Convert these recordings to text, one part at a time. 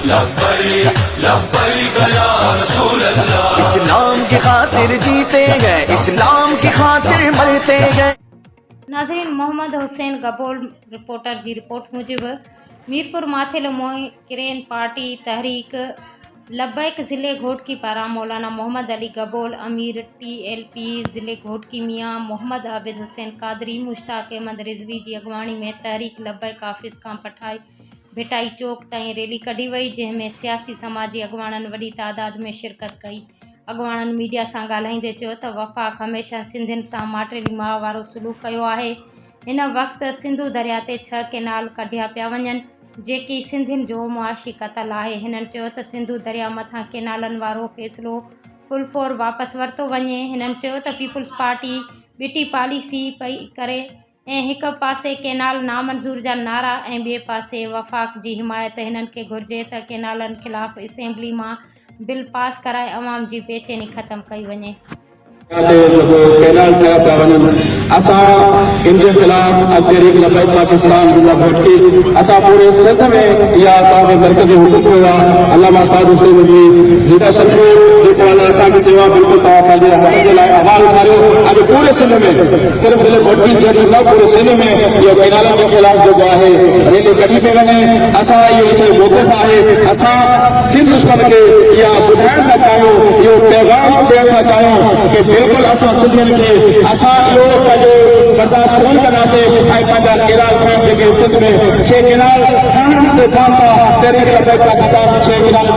लब्बैक लब्बैक या रसूल अल्लाह। इस्लाम की खातिर जीते गए, इस्लाम की खातिर मरते गए। नाज़रीन, मोहम्मद हुसैन गबोल रिपोर्टर जी रिपोर्ट मूजिब मीरपुर माथिल मोकिरेन पार्टी तहरीक लब्बैक ज़िले घोटकी पारां मौलाना मोहम्मद अली गबोल, अमीर TLP ज़िले घोटकी मियाँ मोहम्मद आबिद हुसैन कादरी, मुश्ताक अहमद रिजवी जी अगवाणी में तहरीक लब्बैक ऑफिस खां भिटाई चौक ताईं रैली कढी वई, जंहिंमें सियासी समाजी अगवाणनि वॾी तादाद में शिरकत कई। अगवाणनि मीडिया सां ॻाल्हाईंदे चयो त वफ़ाक़ हमेशह सिंधियुनि सां माटेली माउ वारो सलूक कयो आहे। हिन वक़्तु सिंधु दरिया ते 6 केनाल कढिया पिया वञनि, जेकी सिंधियुनि जो मुआशी क़तल आहे। हिननि चयो त सिंधु दरिया मथां केनालनि वारो फ़ैसिलो फुलफोर वापसि वरितो वञे। हिननि चयो त पीपुल्स पार्टी ॿिटी पॉलिसी पई करे ऐं हिक पासे केनाल नामंज़ूर जा नारा ऐं ॿिए पासे वफ़ाक़ जी हिमायत। हिननि खे घुर्जे त केनालनि ख़िलाफ़ असेंबली मां बिल पास कराए अवाम जी बेचैनी ख़त्म कई वञे। कैनाल ठाहिया पिया वञनि, असां इन जे ख़िलाफ़ तहरीक लब्बैक पाकिस्तान ज़िला घोटकी असां पूरे सिंध में इहा असांखे मर्कज़ी हुकुम कयो आहे। अल्लामा साद हुसैन जी ज़िंदा शर्फ़ो जेको आहे असांखे चयो आहे बिल्कुलु तव्हां पंहिंजे हक़ जे लाइ आवाज़ उथारियो। अॼु पूरे सिंध में सिर्फ़ु ज़िले घोटकी जे न पूरे सिंध में इहो केनालनि जे ख़िलाफ़ जेको आहे रैली कढी पई वञे। असां इहो असांजो मौक़िफ़ आहे। असां सिंध दुश्मन खे इहा ॿुधाइण था चाहियूं, इहो पैगाम ॾियण था चाहियूं कि बिल्कुलु असां सिंधियुनि खे असां इहो पंहिंजो बर्दाश्त कोन कंदासीं ऐं पंहिंजा केनाल जेके सिंध में 6 केनाल ठहण ते ठहनि था, तहरीक लब्बैक पाकिस्तान 6 केनाल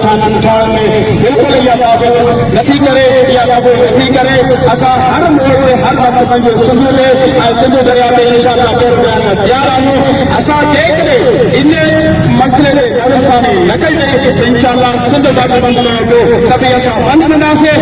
ठहण में बिल्कुलु इहा क़ाबिल नथी करे, इहा क़बूल नथी करे। असां हर मोड़ ते हर वक़्तु पंहिंजो सिंध ते ऐं सिंधु दरिया ते इंशाअल्लाह तयारु आहियूं। असां जेकॾहिं इन मसइले ते नज़रसानी न कई वई इंशाअल्लाह सिंध बंदि करण जो त बि असां बंदि कंदासीं।